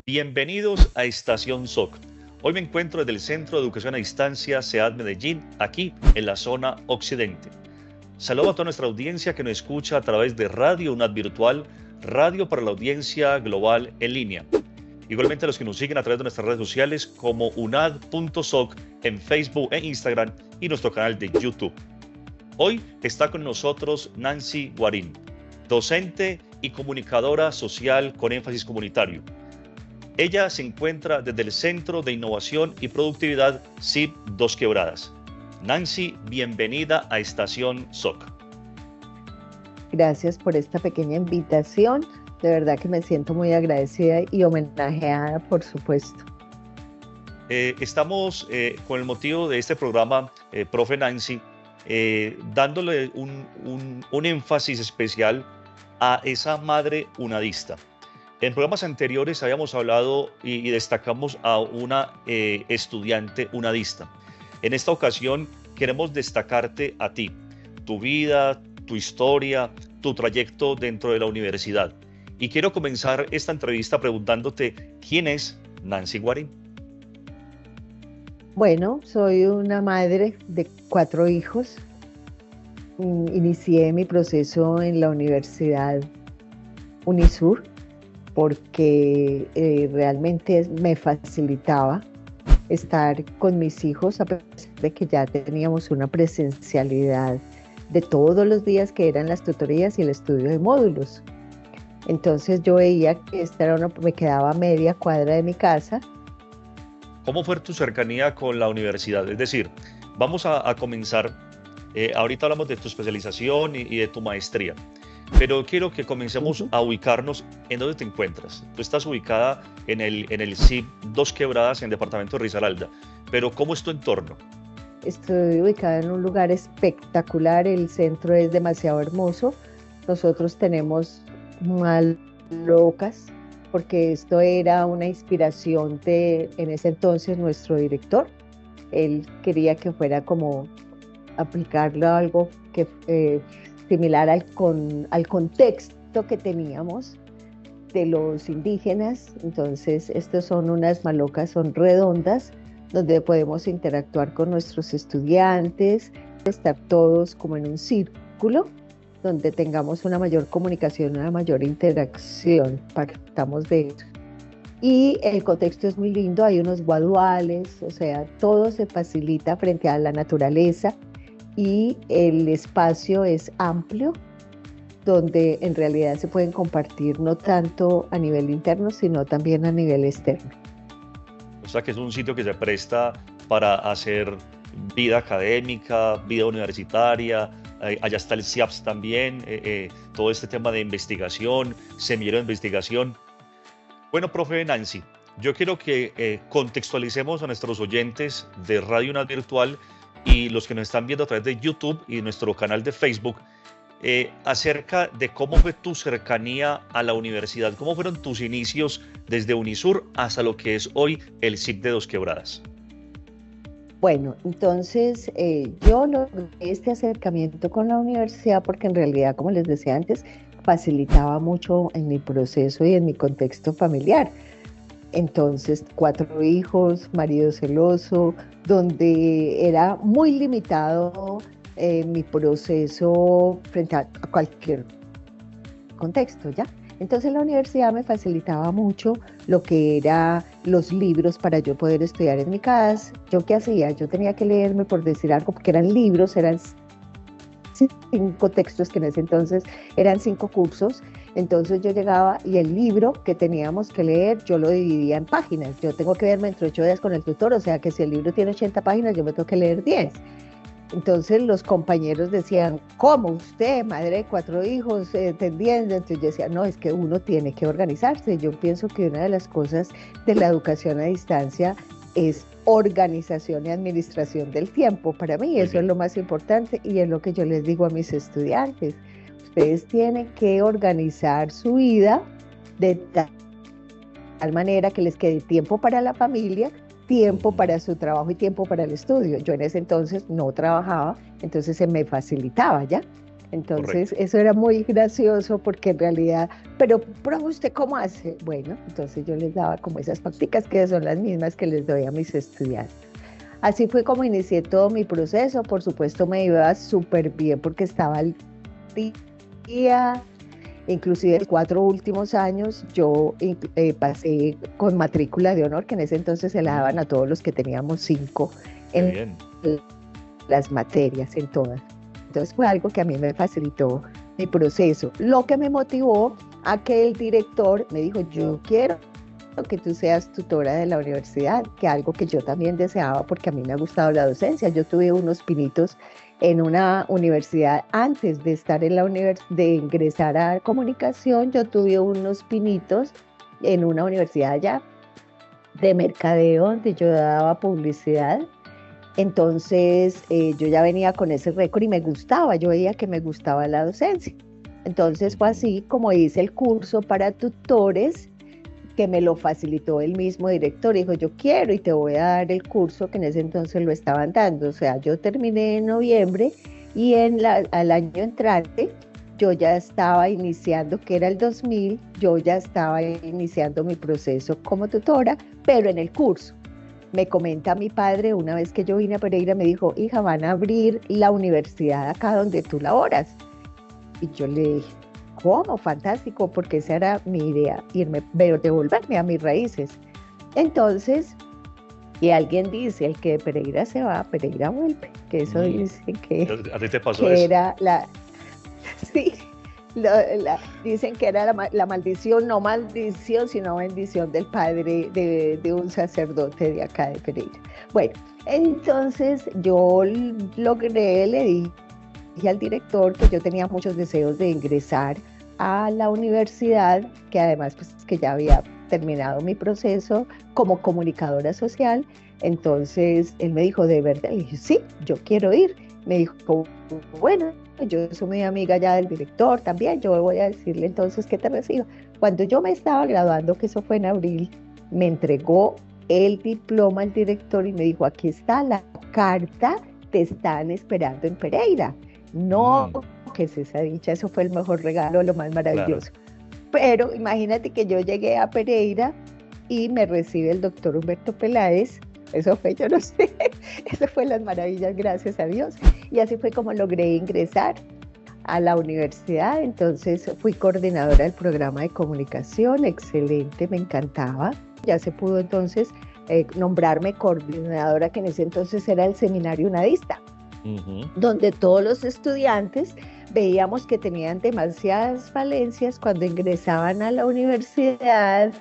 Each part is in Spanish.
Bienvenidos a Estación SOC. Hoy me encuentro desde el Centro de Educación a Distancia CEAD Medellín, aquí en la zona occidente. Saludo a toda nuestra audiencia que nos escucha a través de Radio UNAD Virtual, radio para la audiencia global en línea. Igualmente a los que nos siguen a través de nuestras redes sociales como unad.soc en Facebook e Instagram y nuestro canal de YouTube. Hoy está con nosotros Nancy Guarín, docente y comunicadora social con énfasis comunitario. Ella se encuentra desde el Centro de Innovación y Productividad CIP Dos Quebradas. Nancy, bienvenida a Estación SOC. Gracias por esta pequeña invitación. De verdad que me siento muy agradecida y homenajeada, por supuesto. Estamos con el motivo de este programa, profe Nancy, dándole un énfasis especial a esa madre unadista. En programas anteriores habíamos hablado y destacamos a una estudiante unadista. En esta ocasión queremos destacarte a ti, tu vida, tu historia, tu trayecto dentro de la universidad. Y quiero comenzar esta entrevista preguntándote, ¿quién es Nancy Guarín? Bueno, soy una madre de 4 hijos. Inicié mi proceso en la Universidad Unisur porque realmente me facilitaba estar con mis hijos a pesar de que ya teníamos una presencialidad de todos los días que eran las tutorías y el estudio de módulos. Entonces yo veía que me quedaba a media cuadra de mi casa. ¿Cómo fue tu cercanía con la universidad? Es decir, vamos a comenzar, ahorita hablamos de tu especialización y de tu maestría, pero quiero que comencemos a ubicarnos en dónde te encuentras. Tú estás ubicada en el CIP Dos Quebradas, en el departamento de Risaralda, pero ¿cómo es tu entorno? Estoy ubicada en un lugar espectacular, el centro es demasiado hermoso. Nosotros tenemos mal locas, porque esto era una inspiración de, en ese entonces, nuestro director. Él quería que fuera como aplicarlo a algo que similar al contexto que teníamos de los indígenas. Entonces, estos son unas malocas, son redondas, donde podemos interactuar con nuestros estudiantes, estar todos como en un círculo, donde tengamos una mayor comunicación, una mayor interacción, partamos de eso. Y el contexto es muy lindo, hay unos guaduales, o sea, todo se facilita frente a la naturaleza y el espacio es amplio, donde en realidad se pueden compartir no tanto a nivel interno, sino también a nivel externo. O sea que es un sitio que se presta para hacer vida académica, vida universitaria. Allá está el CIAPS también, todo este tema de investigación, semillero de investigación. Bueno, profe Nancy, yo quiero que contextualicemos a nuestros oyentes de Radio UNAD Virtual y los que nos están viendo a través de YouTube y nuestro canal de Facebook, acerca de cómo fue tu cercanía a la universidad, cómo fueron tus inicios desde Unisur hasta lo que es hoy el CIP de Dos Quebradas. Bueno, entonces yo logré este acercamiento con la universidad porque en realidad, como les decía antes, facilitaba mucho en mi proceso y en mi contexto familiar. Entonces, 4 hijos, marido celoso, donde era muy limitado mi proceso frente a cualquier contexto, ¿ya? Entonces la universidad me facilitaba mucho lo que era los libros para yo poder estudiar en mi casa. ¿Yo qué hacía? Yo tenía que leerme, por decir algo, porque eran libros, eran 5 textos que en ese entonces eran 5 cursos. Entonces yo llegaba y el libro que teníamos que leer, yo lo dividía en páginas. Yo tengo que verme entre 8 días con el tutor, o sea que si el libro tiene 80 páginas, yo me tengo que leer 10. Entonces los compañeros decían, ¿cómo usted, madre de 4 hijos, entendiendo? Entonces yo decía, no, es que uno tiene que organizarse. Yo pienso que una de las cosas de la educación a distancia es organización y administración del tiempo. Para mí eso es lo más importante y es lo que yo les digo a mis estudiantes. Ustedes tienen que organizar su vida de tal manera que les quede tiempo para la familia, tiempo para su trabajo y tiempo para el estudio. Yo en ese entonces no trabajaba, entonces se me facilitaba, ¿ya? Entonces, correcto. eso era muy gracioso porque en realidad, pero, profe, ¿usted cómo hace? Bueno, entonces yo les daba como esas prácticas que son las mismas que les doy a mis estudiantes. Así fue como inicié todo mi proceso. Por supuesto, me iba súper bien porque estaba al día. Inclusive los 4 últimos años yo pasé con matrícula de honor, que en ese entonces se la daban Mm, a todos los que teníamos 5 qué en bien. las materias, en todas. Entonces fue algo que a mí me facilitó mi proceso. Lo que me motivó a que el director me dijo, yo quiero que tú seas tutora de la universidad, que algo que yo también deseaba porque a mí me ha gustado la docencia. Yo tuve unos pinitos en una universidad antes de estar en la de ingresar a comunicación, yo tuve unos pinitos en una universidad allá de mercadeo donde yo daba publicidad. Entonces yo ya venía con ese récord y me gustaba, yo veía que me gustaba la docencia. Entonces fue Ujú. así como hice el curso para tutores que me lo facilitó el mismo director. Dijo, yo quiero y te voy a dar el curso que en ese entonces lo estaban dando. O sea, yo terminé en noviembre y al año entrante yo ya estaba iniciando, que era el 2000, yo ya estaba iniciando mi proceso como tutora, pero en el curso. Me comenta mi padre, una vez que yo vine a Pereira, me dijo, hija, van a abrir la universidad acá donde tú laboras. Y yo le dije, ¿cómo? Fantástico, porque esa era mi idea, devolverme a mis raíces. Entonces, y alguien dice, el que de Pereira se va, Pereira vuelve, que eso Mm, dice que, ¿a ti te pasó que eso? era sí, dicen que era la maldición, no maldición, sino bendición del padre de un sacerdote de acá de Pereira. Bueno, entonces yo logré, le dije al director que yo tenía muchos deseos de ingresar a la universidad, que además pues que ya había terminado mi proceso como comunicadora social. Entonces él me dijo, ¿de verdad? Le dije, sí, yo quiero ir. Me dijo, bueno, yo soy muy amiga ya del director también, yo voy a decirle entonces que te reciba. Cuando yo me estaba graduando, que eso fue en abril, me entregó el diploma al director y me dijo, aquí está la carta, te están esperando en Pereira. No, Mm, que es esa dicha, eso fue el mejor regalo, lo más claro. maravilloso. Pero imagínate que yo llegué a Pereira y me recibe el doctor Humberto Peláez. Eso fue, yo no sé, eso fue las maravillas, gracias a Dios. Y así fue como logré ingresar a la universidad. Entonces fui coordinadora del programa de comunicación, excelente, me encantaba. Ya se pudo entonces nombrarme coordinadora, que en ese entonces era el seminario UNADISTA, Ujú. donde todos los estudiantes veíamos que tenían demasiadas falencias cuando ingresaban a la universidad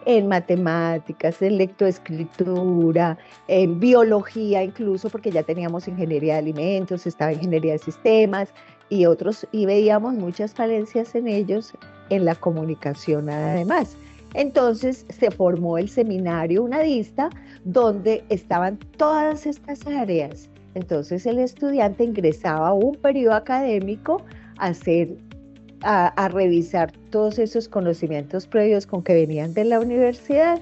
en matemáticas, en lectoescritura, en biología incluso, porque ya teníamos ingeniería de alimentos, estaba ingeniería de sistemas y otros, y veíamos muchas falencias en ellos en la comunicación además. Entonces se formó el seminario UNADISTA, donde estaban todas estas áreas. Entonces el estudiante ingresaba a un periodo académico a hacer a revisar todos esos conocimientos previos con que venían de la universidad.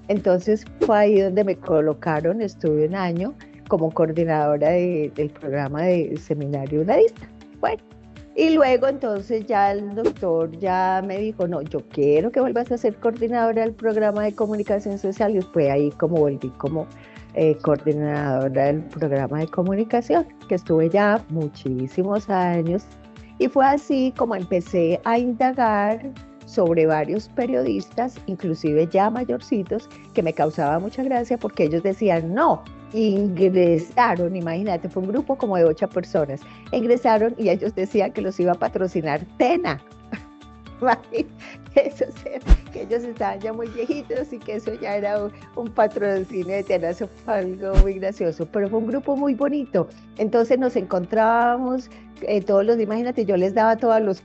Entonces fue ahí donde me colocaron, estuve un año como coordinadora del programa de seminario UNADISTA. Bueno, y luego entonces ya el doctor ya me dijo, no, yo quiero que vuelvas a ser coordinadora del programa de comunicación social, y fue ahí como volví como coordinadora del programa de comunicación, que estuve ya muchísimos años. Y fue así como empecé a indagar sobre varios periodistas, inclusive ya mayorcitos, que me causaba mucha gracia porque ellos decían, no, ingresaron, imagínate, fue un grupo como de 8 personas, ingresaron y ellos decían que los iba a patrocinar Tena. Eso, que ellos estaban ya muy viejitos y que eso ya era un patrocinio de Tena. Eso fue algo muy gracioso, pero fue un grupo muy bonito. Entonces nos encontrábamos todos los, imagínate, yo les daba Sí. todos los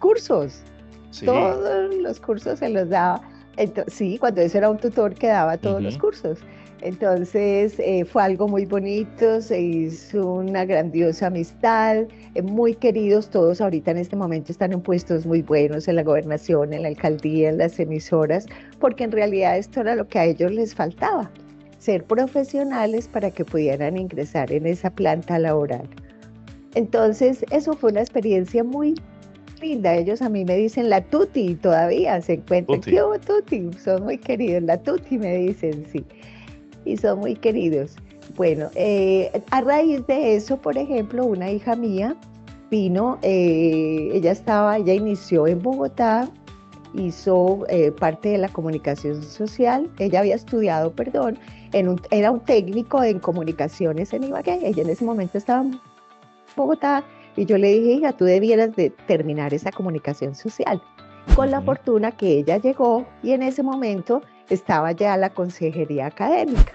cursos se los daba. Entonces, sí, cuando eso era un tutor que daba todos los Ujú. cursos. Entonces fue algo muy bonito, se hizo una grandiosa amistad, muy queridos todos. Ahorita en este momento están en puestos muy buenos en la gobernación, en la alcaldía, en las emisoras, porque en realidad esto era lo que a ellos les faltaba, ser profesionales para que pudieran ingresar en esa planta laboral. Entonces, eso fue una experiencia muy linda. Ellos a mí me dicen la Tuti, todavía se encuentran. ¿Qué Uti. hubo, Tuti? Son muy queridos. La Tuti me dicen, sí. Y son muy queridos. Bueno, a raíz de eso, por ejemplo, una hija mía vino, ella inició en Bogotá, hizo parte de la comunicación social. Ella había estudiado, perdón, era un técnico en comunicaciones en Ibagué. Ella en ese momento estaba en Bogotá y yo le dije, hija, tú debieras de terminar esa comunicación social. Con la Ujú. fortuna que ella llegó y en ese momento estaba ya la consejería académica.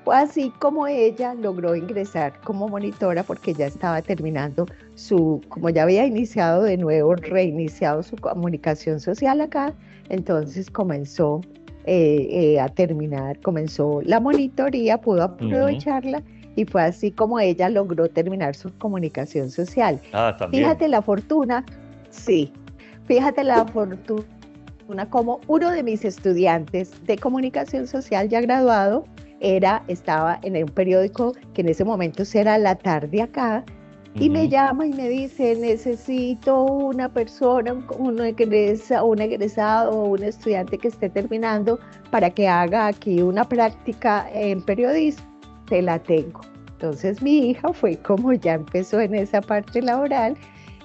Fue así como ella logró ingresar como monitora porque ya estaba terminando como ya había iniciado de nuevo, reiniciado su comunicación social acá, entonces comenzó a terminar, comenzó la monitoría, pudo Ujú. aprovecharla y fue así como ella logró terminar su comunicación social. Ah, también. Fíjate la fortuna, sí, fíjate la fortuna como uno de mis estudiantes de comunicación social ya graduado estaba en un periódico que en ese momento era La Tarde acá, y me Ujú. llama y me dice, necesito una persona, un egresado o un estudiante que esté terminando para que haga aquí una práctica en periodismo. Te la tengo. Entonces mi hija fue como ya empezó en esa parte laboral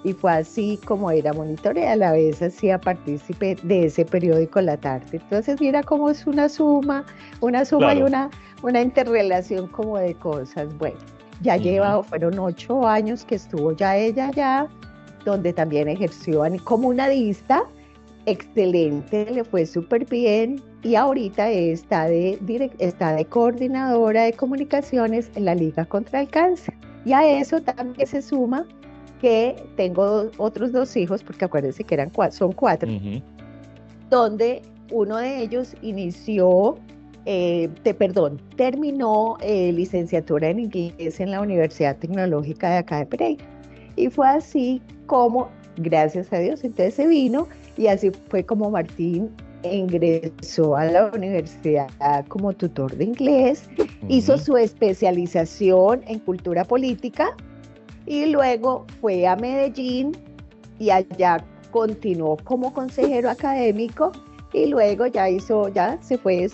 y fue así como era monitorea, a la vez hacía partícipe de ese periódico La Tarde. Entonces mira cómo es una suma y Claro. una interrelación como de cosas. Bueno, ya Ujú. fueron 8 años que estuvo ya ella allá, donde también ejerció como una dista, excelente, le fue súper bien y ahorita está de coordinadora de comunicaciones en la Liga contra el Cáncer. Y a eso también se suma que tengo otros 2 hijos, porque acuérdense que son 4, Ujú. donde uno de ellos terminó licenciatura en inglés en la Universidad Tecnológica de acá de Pereira. Y fue así como, gracias a Dios, entonces se vino y así fue como Martín ingresó a la universidad como tutor de inglés, hizo Ujú. su especialización en cultura política y luego fue a Medellín y allá continuó como consejero académico y luego ya se fue,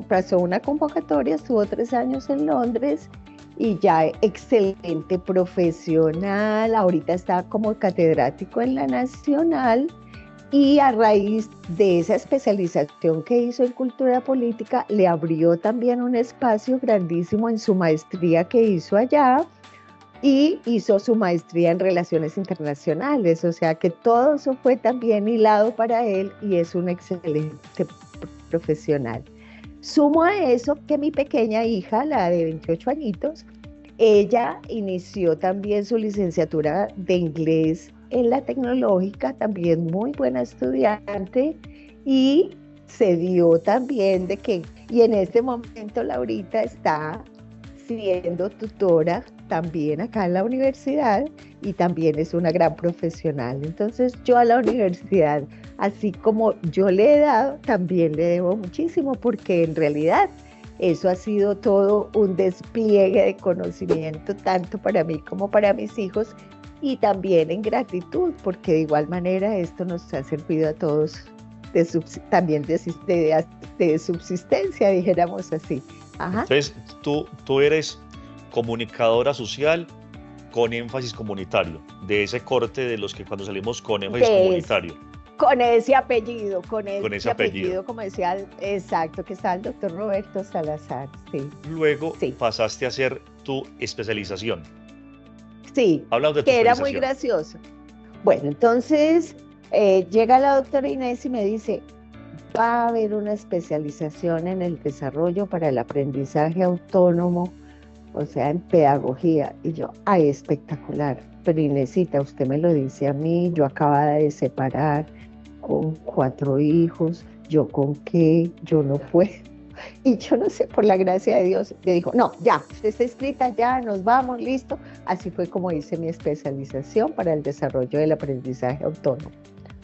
pasó una convocatoria, estuvo 3 años en Londres y ya excelente profesional, ahorita está como catedrático en la Nacional y a raíz de esa especialización que hizo en cultura política, le abrió también un espacio grandísimo en su maestría que hizo allá y hizo su maestría en relaciones internacionales, o sea que todo eso fue también hilado para él y es un excelente profesional. Sumo a eso que mi pequeña hija, la de 28 añitos, ella inició también su licenciatura de inglés en la tecnológica, también muy buena estudiante y se dio también y en este momento Laurita está siendo tutora también acá en la universidad y también es una gran profesional. Entonces yo a la universidad, así como yo le he dado, también le debo muchísimo porque en realidad eso ha sido todo un despliegue de conocimiento, tanto para mí como para mis hijos, y también en gratitud, porque de igual manera esto nos ha servido a todos también de subsistencia, dijéramos así. Ajá. Entonces, tú eres comunicadora social con énfasis comunitario, de ese corte de los que cuando salimos con énfasis De ese, comunitario, con con ese ese apellido. apellido, como decía, exacto, que está el doctor Roberto Salazar. Sí, Luego sí, pasaste a hacer tu especialización. sí, Hablamos de tu que era muy especialización. gracioso. Bueno, entonces llega la doctora Inés y me dice, va a haber una especialización en el desarrollo para el aprendizaje autónomo, o sea, en pedagogía. Y yo, ay, espectacular. Pero Inésita, usted me lo dice a mí, yo acababa de separar con 4 hijos, yo con qué, yo no puedo. Y yo no sé, por la gracia de Dios, le dijo, no, ya, usted está escrita, ya, nos vamos, listo. Así fue como hice mi especialización para el desarrollo del aprendizaje autónomo.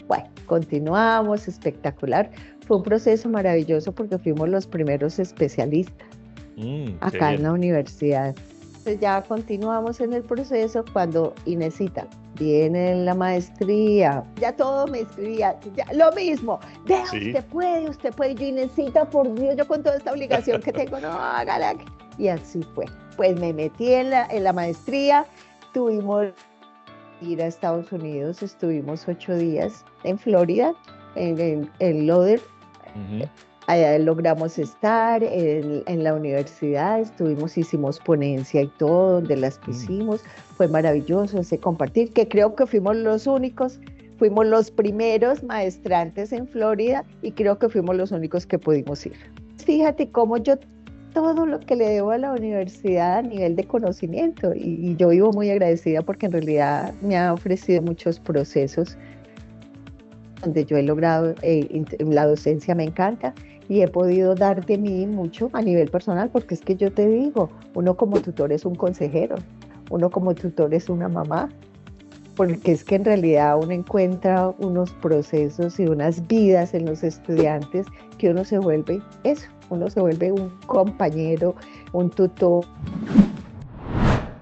Bueno, continuamos, espectacular. Fue un proceso maravilloso porque fuimos los primeros especialistas Qué acá en bien. la universidad. Entonces ya continuamos en el proceso cuando Inesita viene en la maestría, ya todo me escribía, ya, lo mismo, vea, Sí. usted puede, yo Inesita, por Dios, yo con toda esta obligación que tengo, no, hágala. Y así fue. Pues me metí en la maestría, tuvimos que ir a Estados Unidos, estuvimos 8 días en Florida, en Lauderdale. Ujú. Allá logramos estar en la universidad, hicimos ponencia y todo, donde las Mm. pusimos, fue maravilloso ese compartir, que creo que fuimos los únicos, fuimos los primeros maestrantes en Florida y creo que fuimos los únicos que pudimos ir. Fíjate cómo yo todo lo que le debo a la universidad a nivel de conocimiento y yo vivo muy agradecida porque en realidad me ha ofrecido muchos procesos donde yo he logrado, la docencia me encanta y he podido dar de mí mucho a nivel personal, porque es que yo te digo, uno como tutor es un consejero, uno como tutor es una mamá, porque es que en realidad uno encuentra unos procesos y unas vidas en los estudiantes que uno se vuelve eso, uno se vuelve un compañero, un tutor.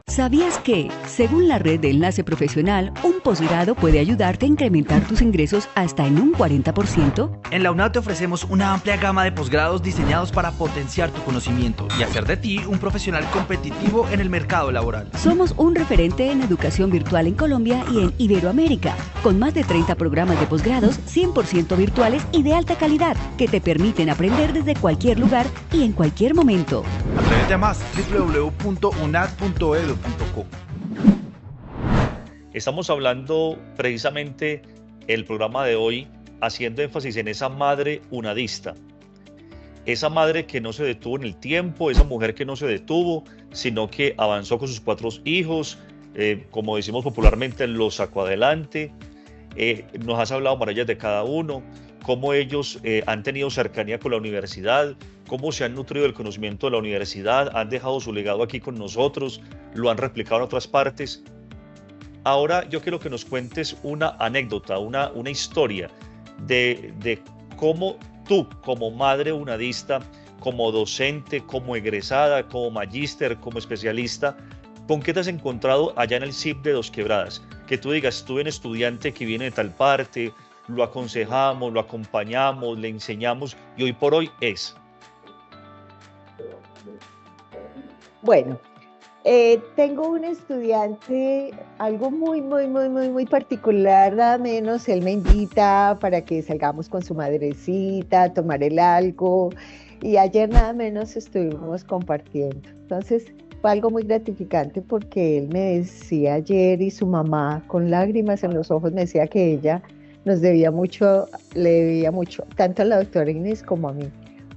¿Sabías que, según la red de Enlace Profesional, un posgrado puede ayudarte a incrementar tus ingresos hasta en un 40%? En la UNAD te ofrecemos una amplia gama de posgrados diseñados para potenciar tu conocimiento y hacer de ti un profesional competitivo en el mercado laboral. Somos un referente en educación virtual en Colombia y en Iberoamérica, con más de 30 programas de posgrados 100% virtuales y de alta calidad, que te permiten aprender desde cualquier lugar y en cualquier momento. Atrévete a más, www.unad.edu.co. Estamos hablando precisamente el programa de hoy haciendo énfasis en esa madre unadista, esa madre que no se detuvo en el tiempo, esa mujer que no se detuvo, sino que avanzó con sus 4 hijos, como decimos popularmente, los sacó adelante. Nos has hablado maravillas de cada uno, cómo ellos han tenido cercanía con la universidad, cómo se han nutrido del conocimiento de la universidad, han dejado su legado aquí con nosotros, lo han replicado en otras partes. Ahora yo quiero que nos cuentes una anécdota, una historia de cómo tú, como madre unadista, como docente, como egresada, como magíster, como especialista, ¿con qué te has encontrado allá en el CIP de Dos Quebradas? Que tú digas, tuve un estudiante que viene de tal parte, lo aconsejamos, lo acompañamos, le enseñamos y hoy por hoy es. Bueno, tengo un estudiante, algo muy particular, nada menos, él me invita para que salgamos con su madrecita a tomar el algo y ayer nada menos estuvimos compartiendo. Entonces fue algo muy gratificante porque él me decía ayer y su mamá con lágrimas en los ojos me decía que ella nos debía mucho, le debía mucho, tanto a la doctora Inés como a mí,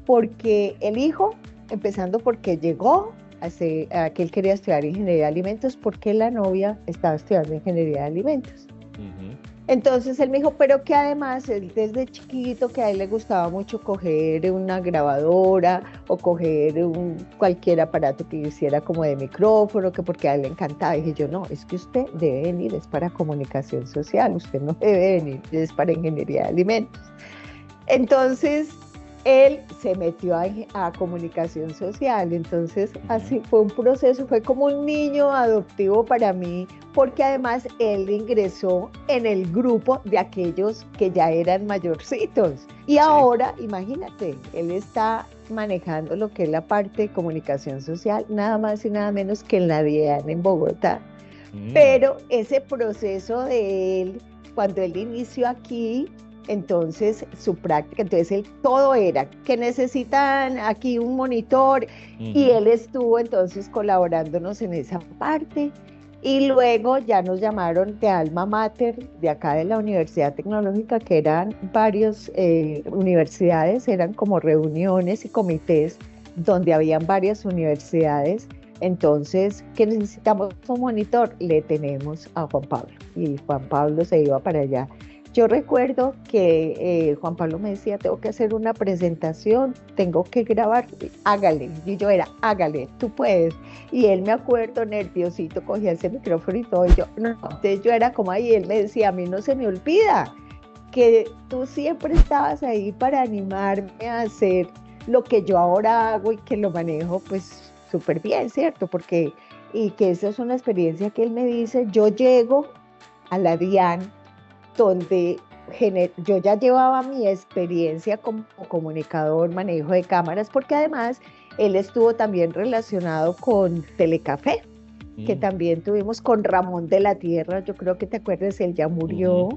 porque el hijo, empezando porque llegó a que él quería estudiar ingeniería de alimentos porque la novia estaba estudiando ingeniería de alimentos. Ujú. Entonces él me dijo, pero que además él desde chiquito que a él le gustaba mucho coger una grabadora o coger cualquier aparato que hiciera como de micrófono, que porque a él le encantaba. Y dije yo, no, es que usted debe venir, es para comunicación social, usted no debe venir, es para ingeniería de alimentos. Entonces él se metió a comunicación social, entonces así fue un proceso, fue como un niño adoptivo para mí, porque además él ingresó en el grupo de aquellos que ya eran mayorcitos. Y Sí. ahora, imagínate, él está manejando lo que es la parte de comunicación social, nada más y nada menos que en la DIAN en Bogotá. Mm. Pero ese proceso de él, cuando él inició aquí, entonces su práctica, entonces él todo era que necesitan aquí un monitor y Ujú. él estuvo entonces colaborándonos en esa parte y luego ya nos llamaron de Alma Mater de acá de la Universidad Tecnológica, que eran varias universidades, eran como reuniones y comités donde habían varias universidades. Entonces, ¿qué necesitamos? Un monitor, le tenemos a Juan Pablo y Juan Pablo se iba para allá. Yo recuerdo que Juan Pablo me decía, tengo que hacer una presentación, tengo que grabar, hágale. Y yo era, hágale, tú puedes. Y él me acuerdo, nerviosito, cogía ese micrófono y todo. Y yo, no, entonces yo era como ahí, él me decía, a mí no se me olvida que tú siempre estabas ahí para animarme a hacer lo que yo ahora hago y que lo manejo pues súper bien, ¿cierto? Porque y que esa es una experiencia que él me dice, yo llego a la DIAN donde yo ya llevaba mi experiencia como comunicador, manejo de cámaras, porque además él estuvo también relacionado con Telecafé, que también tuvimos con Ramón de la Tierra, yo creo que te acuerdas, él ya murió,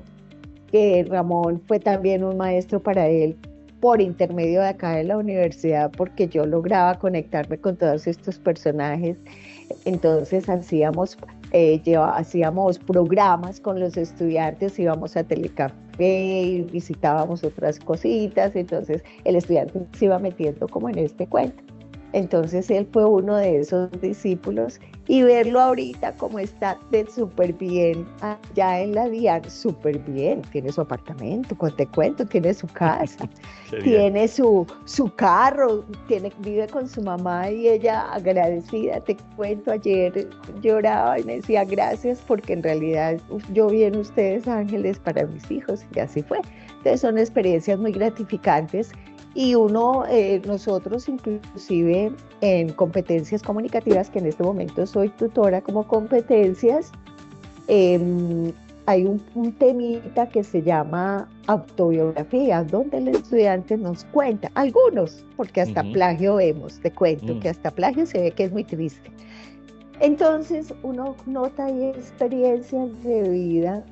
que Ramón fue también un maestro para él por intermedio de acá de la universidad, porque yo lograba conectarme con todos estos personajes. Entonces hacíamos programas con los estudiantes, íbamos a Telecafé y visitábamos otras cositas, entonces el estudiante se iba metiendo como en este cuento. Entonces él fue uno de esos discípulos y verlo ahorita como está de súper bien allá en la DIAN, súper bien, tiene su apartamento, te cuento, tiene su casa, tiene su carro, vive con su mamá y ella agradecida, te cuento, ayer lloraba y me decía gracias porque en realidad yo vi en ustedes ángeles para mis hijos y así fue. Entonces son experiencias muy gratificantes. Y nosotros inclusive en competencias comunicativas, que en este momento soy tutora como competencias, hay un temita que se llama autobiografía, donde el estudiante nos cuenta, algunos, porque hasta plagio vemos, te cuento que hasta plagio se ve que es muy triste. Entonces uno nota ahí experiencias de vida,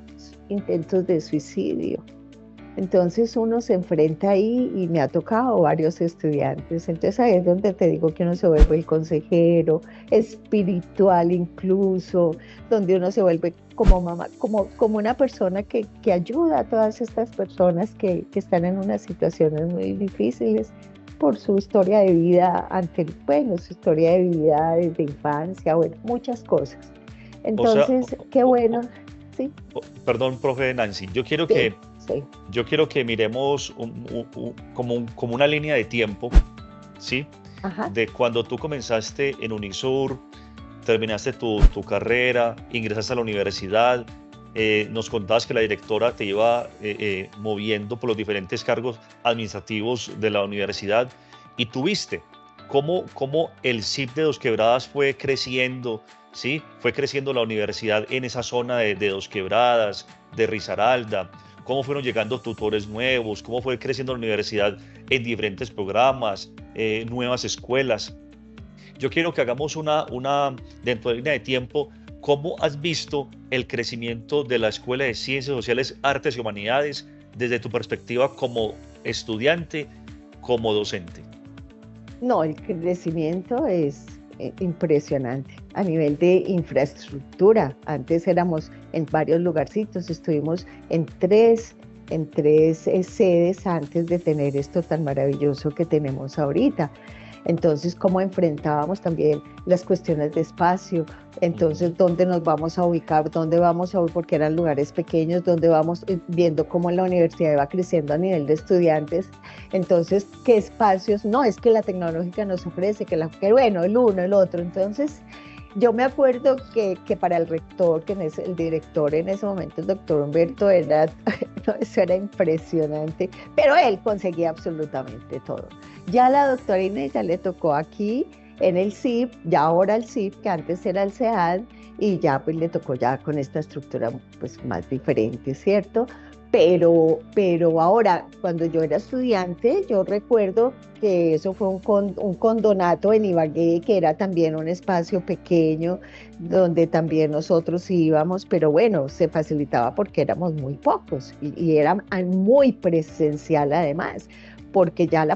intentos de suicidio. Entonces uno se enfrenta ahí y me ha tocado varios estudiantes. Entonces ahí es donde te digo que uno se vuelve el consejero, espiritual incluso, donde uno se vuelve como mamá, como una persona que ayuda a todas estas personas que están en unas situaciones muy difíciles por su historia de vida su historia de vida desde infancia, bueno, muchas cosas. Entonces, qué bueno. Sí. Perdón, profe Nancy, yo quiero que miremos como una línea de tiempo, ¿sí? Ajá. De cuando tú comenzaste en Unisur, terminaste tu carrera, ingresaste a la universidad, nos contabas que la directora te iba moviendo por los diferentes cargos administrativos de la universidad y tuviste cómo el CIP de Dos Quebradas fue creciendo, ¿sí? Fue creciendo la universidad en esa zona de Dos Quebradas, de Risaralda, cómo fueron llegando tutores nuevos, cómo fue creciendo la universidad en diferentes programas, nuevas escuelas. Yo quiero que hagamos dentro de la línea de tiempo, ¿cómo has visto el crecimiento de la Escuela de Ciencias Sociales, Artes y Humanidades desde tu perspectiva como estudiante, como docente? No, el crecimiento es impresionante a nivel de infraestructura. Antes éramos en varios lugarcitos, estuvimos en tres sedes antes de tener esto tan maravilloso que tenemos ahorita. Entonces, cómo enfrentábamos también las cuestiones de espacio, entonces, dónde nos vamos a ubicar, porque eran lugares pequeños, donde vamos viendo cómo la universidad va creciendo a nivel de estudiantes. Entonces, ¿qué espacios? No, es que la tecnológica nos ofrece, que bueno, el uno, el otro. Entonces, yo me acuerdo que para el rector, el director en ese momento, el doctor Humberto, eso era impresionante, pero él conseguía absolutamente todo. Ya la doctora Inés ya le tocó aquí en el CIP, ya ahora el CIP, que antes era el CEAD, y ya pues le tocó ya con esta estructura pues más diferente, ¿cierto? Pero ahora, cuando yo era estudiante, yo recuerdo que eso fue un condonato en Ibagué, que era también un espacio pequeño, donde también nosotros íbamos, pero bueno, se facilitaba porque éramos muy pocos y era muy presencial además, porque ya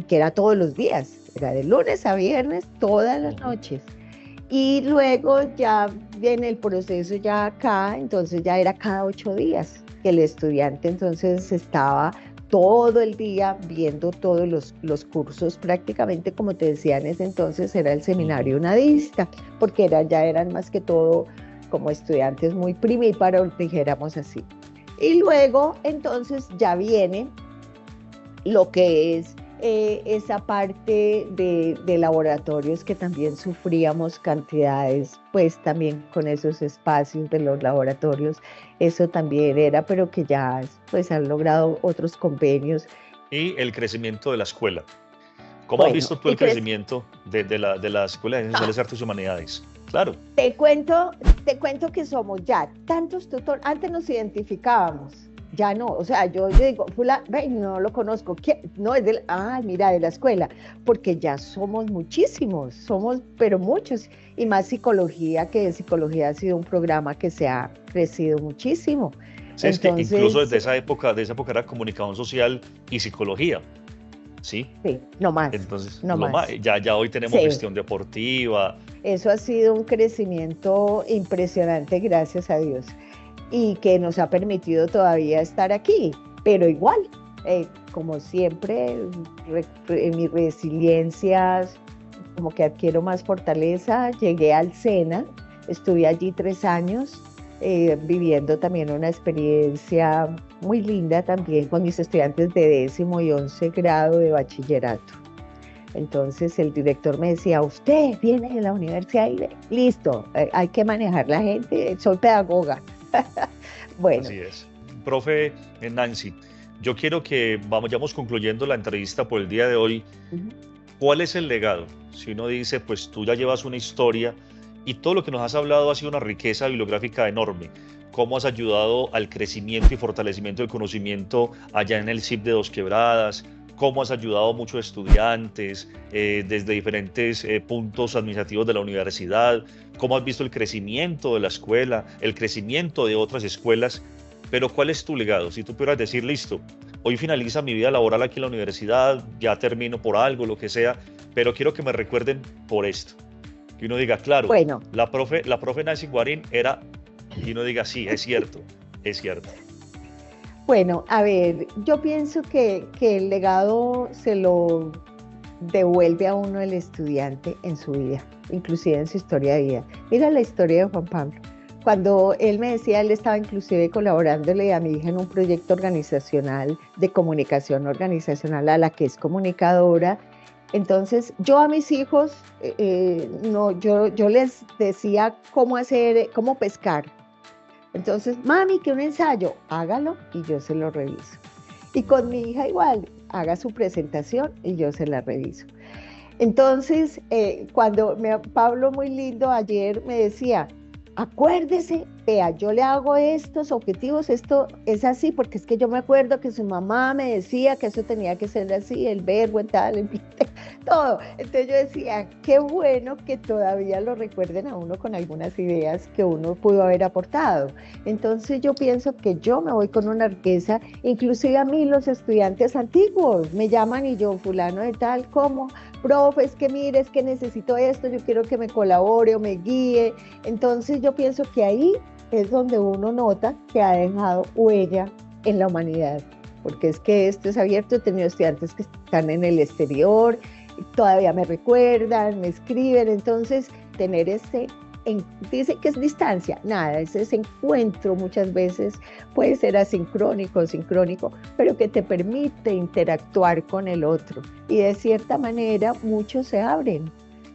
que era todos los días, era de lunes a viernes, todas las noches. Y luego ya viene el proceso ya acá, entonces ya era cada 8 días. Que el estudiante entonces estaba todo el día viendo todos los cursos, prácticamente como te decía en ese entonces era el seminario nadista, porque ya eran más que todo como estudiantes muy primíparos, dijéramos así. Y luego entonces ya viene lo que es esa parte de laboratorios que también sufríamos cantidades, pues también con esos espacios de los laboratorios, eso también era, pero que ya pues han logrado otros convenios. Y el crecimiento de la escuela. ¿Cómo has Bueno, visto tú el crecimiento de la Escuela de Ciencias Sociales, Artes y Humanidades? Claro. Te cuento que somos ya tantos tutores, antes nos identificábamos, ya no, o sea, yo digo, ve, no lo conozco, ¿quién? No, es mira, de la escuela, porque ya somos muchísimos, somos, pero muchos, y más psicología, que psicología ha sido un programa que se ha crecido muchísimo. Sí, es que incluso Entonces, desde esa época era comunicación social y psicología, ¿sí? sí, no más, Entonces, no más. ya hoy tenemos Sí, gestión deportiva. eso ha sido un crecimiento impresionante, gracias a Dios, y que nos ha permitido todavía estar aquí, pero igual, como siempre, mi resiliencia, como que adquiero más fortaleza, llegué al SENA, estuve allí 3 años, viviendo también una experiencia muy linda también con mis estudiantes de 10º y 11º grado de bachillerato. Entonces el director me decía, usted viene de la universidad y listo, hay que manejar la gente, soy pedagoga. Bueno, Así es. Profe Nancy, yo quiero que vayamos concluyendo la entrevista por el día de hoy. ujú, ¿Cuál es el legado? Si uno dice, pues tú ya llevas una historia y todo lo que nos has hablado ha sido una riqueza bibliográfica enorme. ¿Cómo has ayudado al crecimiento y fortalecimiento del conocimiento allá en el CIP de Dos Quebradas? ¿Cómo has ayudado a muchos estudiantes desde diferentes puntos administrativos de la universidad? ¿Cómo has visto el crecimiento de la escuela, el crecimiento de otras escuelas? Pero ¿cuál es tu legado? Si tú pudieras decir, listo, hoy finaliza mi vida laboral aquí en la universidad, ya termino por algo, lo que sea, pero quiero que me recuerden por esto. Que uno diga, claro, bueno, la profe Nancy Guarín era, y uno diga, sí, es cierto, es cierto. bueno, a ver, yo pienso que el legado se lo devuelve a uno el estudiante en su vida, inclusive en su historia de vida. Mira la historia de Juan Pablo. Cuando él me decía, él estaba inclusive colaborándole a mi hija en un proyecto organizacional de comunicación organizacional a la que es comunicadora. Entonces, yo a mis hijos, no, yo les decía cómo hacer, cómo pescar. Entonces, mami, que un ensayo, hágalo y yo se lo reviso. Y con mi hija igual, haga su presentación y yo se la reviso. Entonces, Pablo muy lindo ayer me decía, acuérdese, vea, yo le hago estos objetivos, esto es así, porque es que yo me acuerdo que su mamá me decía que eso tenía que ser así, el verbo, el tal, el todo. Entonces yo decía, qué bueno que todavía lo recuerden a uno con algunas ideas que uno pudo haber aportado. Entonces yo pienso que yo me voy con una riqueza, inclusive a mí los estudiantes antiguos me llaman y yo, fulano de tal, ¿cómo? Profe, es que mire, es que necesito esto, yo quiero que me colabore o me guíe. Entonces yo pienso que ahí es donde uno nota que ha dejado huella en la humanidad, porque es que esto es abierto, he tenido estudiantes que están en el exterior, todavía me recuerdan, me escriben, entonces tener dice que es distancia, nada, es ese encuentro muchas veces puede ser asincrónico o sincrónico, pero que te permite interactuar con el otro y de cierta manera muchos se abren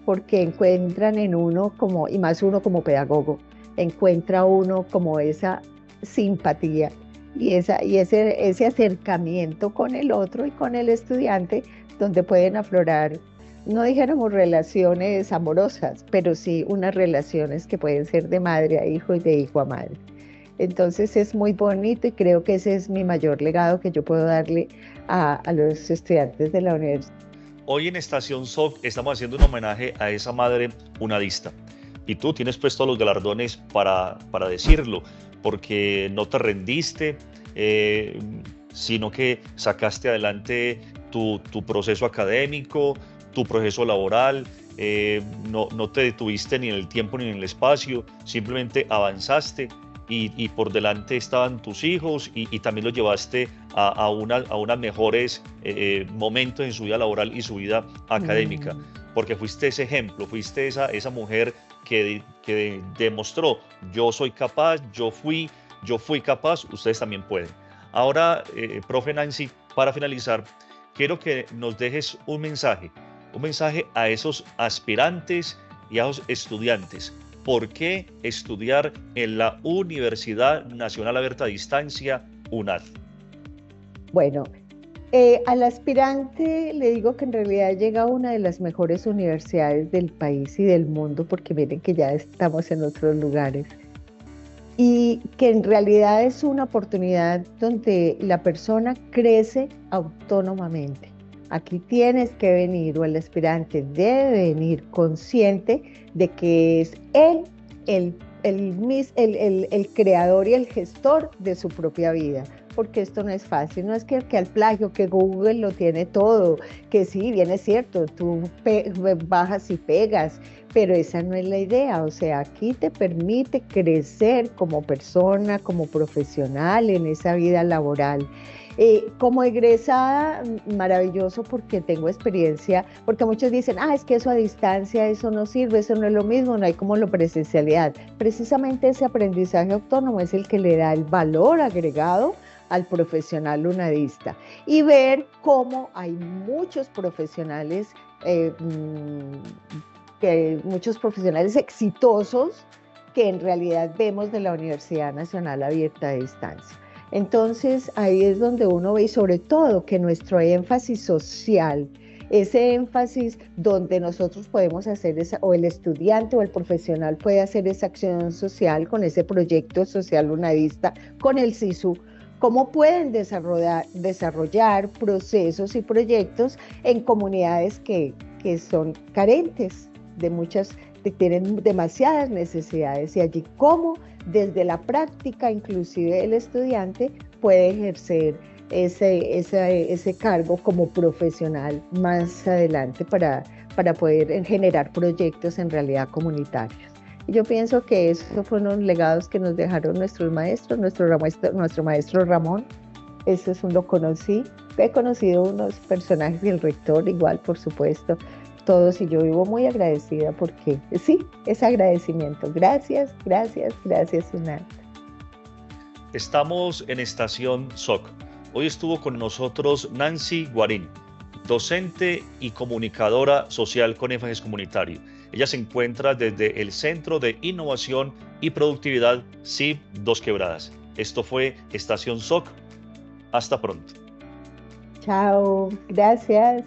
porque encuentran en uno como, y más uno como pedagogo, encuentra uno como esa simpatía y ese acercamiento con el otro y con el estudiante donde pueden aflorar, no dijéramos relaciones amorosas, pero sí unas relaciones que pueden ser de madre a hijo y de hijo a madre. Entonces es muy bonito y creo que ese es mi mayor legado que yo puedo darle a los estudiantes de la universidad. Hoy en Estación SOC estamos haciendo un homenaje a esa madre unadista. Y tú tienes pues todos los galardones para decirlo, porque no te rendiste, sino que sacaste adelante tu proceso académico, tu proceso laboral, no te detuviste ni en el tiempo ni en el espacio, simplemente avanzaste y por delante estaban tus hijos y también los llevaste a unas mejores momentos en su vida laboral y su vida académica, porque fuiste ese ejemplo, fuiste esa mujer que demostró, yo soy capaz, yo fui capaz, ustedes también pueden. Ahora, profe Nancy, para finalizar, quiero que nos dejes un mensaje a esos aspirantes y a esos estudiantes. ¿Por qué estudiar en la Universidad Nacional Abierta a Distancia, UNAD? Bueno, Al aspirante le digo que en realidad llega a una de las mejores universidades del país y del mundo, porque miren que ya estamos en otros lugares, y que en realidad es una oportunidad donde la persona crece autónomamente. Aquí tienes que venir, o el aspirante debe venir consciente de que es él el creador y el gestor de su propia vida, porque esto no es fácil, no es que al plagio, que Google lo tiene todo, que sí, bien es cierto, tú bajas y pegas, pero esa no es la idea. O sea, aquí te permite crecer como persona, como profesional en esa vida laboral. Como egresada, maravilloso, porque tengo experiencia, porque muchos dicen, es que eso a distancia, eso no sirve, eso no es lo mismo, no hay como la presencialidad. Precisamente ese aprendizaje autónomo es el que le da el valor agregado al profesional lunadista, y ver cómo hay muchos profesionales, muchos profesionales exitosos que en realidad vemos de la Universidad Nacional Abierta de Distancia. Entonces ahí es donde uno ve, y sobre todo que nuestro énfasis social, ese énfasis donde nosotros podemos hacer esa, o el estudiante o el profesional puede hacer esa acción social con ese proyecto social lunadista, con el SISU, cómo pueden desarrollar procesos y proyectos en comunidades que son carentes de tienen demasiadas necesidades, y allí cómo desde la práctica inclusive el estudiante puede ejercer ese cargo como profesional más adelante para poder generar proyectos en realidad comunitarios. Y yo pienso que esos fueron los legados que nos dejaron nuestros maestros, nuestro maestro Ramón. Eso lo conocí. He conocido unos personajes y el rector igual, por supuesto, todos, y yo vivo muy agradecida porque sí, es agradecimiento. Gracias, gracias, gracias, Sunat. Estamos en Estación SOC. Hoy estuvo con nosotros Nancy Guarín, docente y comunicadora social con énfasis comunitario. Ella se encuentra desde el Centro de Innovación y Productividad CIB Dos Quebradas. Esto fue Estación SOC. Hasta pronto. Chao, gracias.